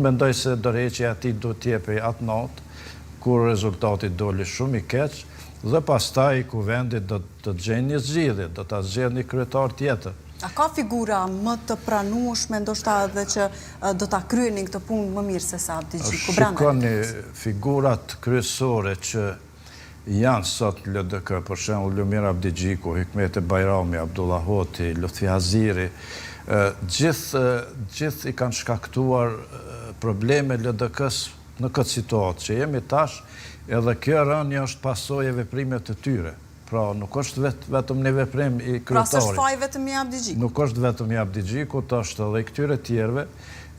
Mendoj se dorëheqja e tij duhet të jepej atë natë kur rezultati doli shumë i keq dhe pastaj kuvendit do të gjejë një zgjidhje, do ta zgjedhë një kryetar tjetër. A ka figura më të pranueshme ndoshta edhe që do ta kryenin këtë punë më mirë se sa Abdi Gjiku brenda? Shikoni figurat kryesore që janë sot LDK, për shembull Lumir Abdi Gjiku, Hikmete Bajrami, Abdullah Hoti, Lutfi Haziri, gjithë i kanë shkaktuar probleme LDK-s në këtë situatë që jemi tash, edhe kjo rënje është pasojë e veprimet të tyre. Pra, nuk është vetëm një veprim i kryetarit. Pra, s'është faj vetëm i Abdi Gjiku? Nuk është vetëm i Abdi Gjiku, të është edhe i këtyre tjerve,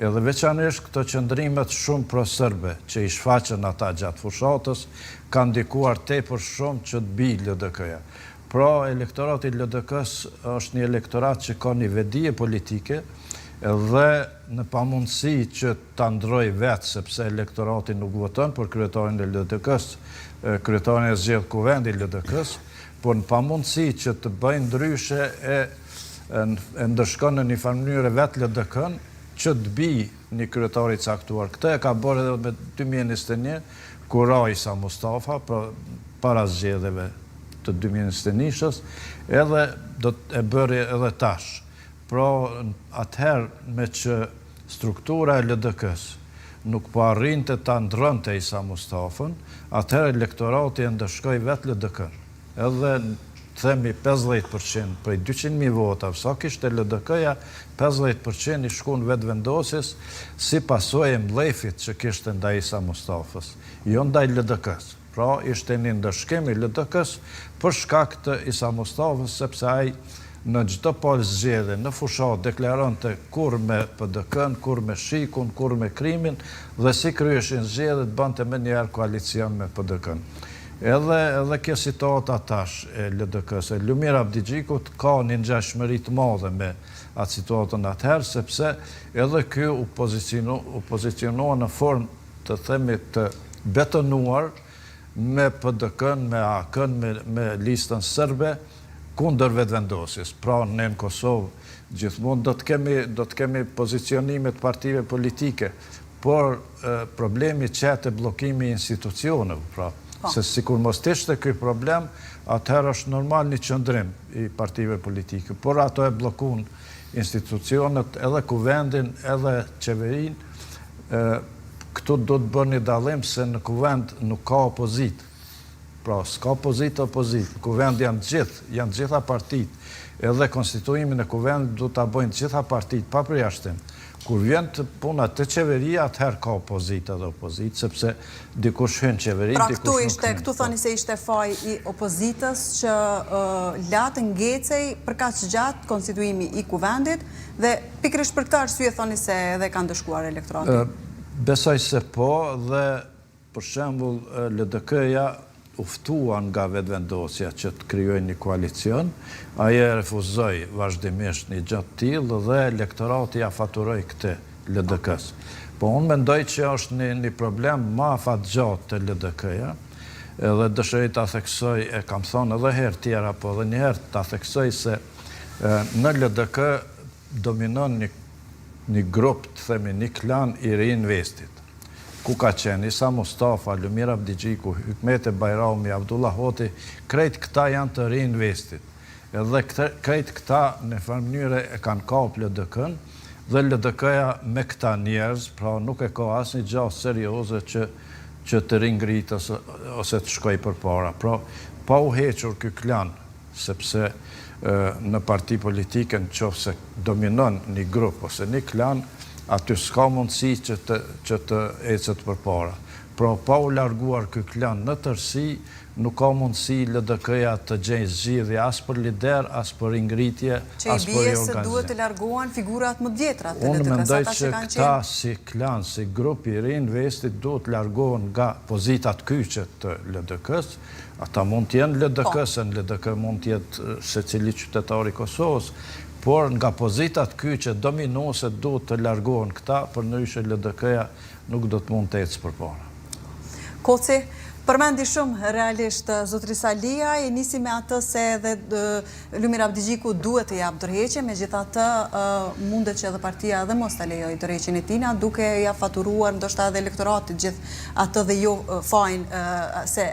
edhe veçanërisht këto qëndrimet shumë pro-serbe që i shfaqen ata gjatë fushatës, kanë ndikuar tepër shumë që të bij LDK-ja. Pra, elektorati LDK-s është një elektorat që ka një vedije politike, edhe në pamundësi që ta ndroj vetë, sepse elektorati nuk voton për kryetarin e LDK-s, kryetarin e zgjedh kuvendi LDK-s, por në pamundësi që të bëjnë ndryshe e ndërshkon në një farë mënyrë vetë LDK-n që të bij një kryetar i caktuar. Këtë e ka bërë edhe me 2021, kur ra Isa Mustafa, para zgjedhjeve të 2021-shës, edhe do të e bëri edhe tash. Pra, atëherë me që struktura e LDK-s nuk po arrinte ta ndronte Isa Mustafën, atëherë elektorati e ndërshkoi vetë LDK-n. Edhe themi 50% prej 200.000 vota, sa kishte LDK-ja, 50% i shkon vetë vendosjes si pasojë mblefit që kishte ndaj Isa Mustafës, jo ndaj LDK-s. Pra, ishte një ndërshkim i LDK-s për shkak të Isa Mustafës, sepse ai në çdo palë zgjedhje në fushat deklaronte kur me PDK-n, kur me Shikun, kur me Krimin, dhe si kryeshin zgjedhjet bante më njëherë koalicion me PDK-n. Edhe kjo situata tash e LDK-s, Lumir Abdi Gjikut ka një ngjashmëri të madhe me atë situatën atëherë, sepse edhe ky u pozicionua në formë të themi të betonuar me PDK-n, me AK-n, me listën serbe, kundër vetëvendosjes. Pra, ne në Kosovë gjithmonë do të kemi pozicionimet partive politike, por problemi qëtë e blokimi i institucioneve, pra, se sikur mos të ishte ky problem, atëherë është normal një qëndrim i partive politike, por ato e blokun institucionet, edhe kuvendin, edhe qeverin. Këtu do të bërë një dallim se në kuvend nuk ka opozit. Pra, s'ka opozit. Kuvend janë gjitha partit, edhe konstituimin e kuvend du të bojnë gjitha partit, pa përjashtim. Kur vjen të puna të qeveria, atëherë ka opozit edhe opozit, sepse dikush hyn qeverin, pra, dikush nuk hyn. Këtu thoni se ishte faj i opozitës që latë ngecej për kaq gjatë konstituimi i kuvendit, dhe pikërisht për këtë arsye thoni se edhe kanë dëshkuar elektorati. Besoj se po, dhe për shembull LDK-ja uftuan nga vetëvendosja që të krijojnë një koalicion, ajo refuzoi vazhdimisht një gjë të tillë dhe elektorati ja faturoi këtë LDK-s. Po unë mendoj që është një problem më afatgjatë të LDK-ja, edhe dëshiroj ta theksoj, e kam thonë edhe herë tjera, po edhe një herë ta theksoj se në LDK dominon një grup, të themi, një klan i Reinvestit, ku ka qenë Isa Mustafa, Lumir Abdi Gjiku, Hikmete Bajrami, Abdullah Hoti, krejt këta janë të Reinvestit. Edhe krejt këta në farë mënyre e kanë kapë LDK-n, dhe LDK-ja me këta njerëz, pra nuk e ka asnjë gjë serioze që të ringrit ose të shkoj përpara. Pra, pa u hequr ky klan, sepse në parti politike nëse dominon një grup ose një klan, aty s'ka mundësi që të ecet përpara. Pra, pa u larguar ky klan në tërësi, nuk ka mundësi LDK-ja të gjejë zgjidhje as për lider, as për ngritje, as për organizim. Që i bie se duhet të largohen figurat më vjetra të LDK-s. Unë mendoj që këta si klan, si grupi i Reinvestit duhet të largohen nga pozitat kyçe të LDK-s. Ata mund të jenë LDK-s, në LDK mund të jetë secili qytetar i Kosovës, por nga pozitat kyçe dominuese duhet të largohen këta, përndryshe LDK-ja nuk do të mund të ecë përpara. Koci, Përmendi shumë realisht zotri Salia, e nisi me atë se edhe Lumir Abdigjiku duhet të jap dorëheqje, megjithatë mundet që edhe partia edhe mos ta lejojë dorëheqjen e tina, duke ja faturuar ndoshta edhe elektoratit gjithë atë dhe jo fajin se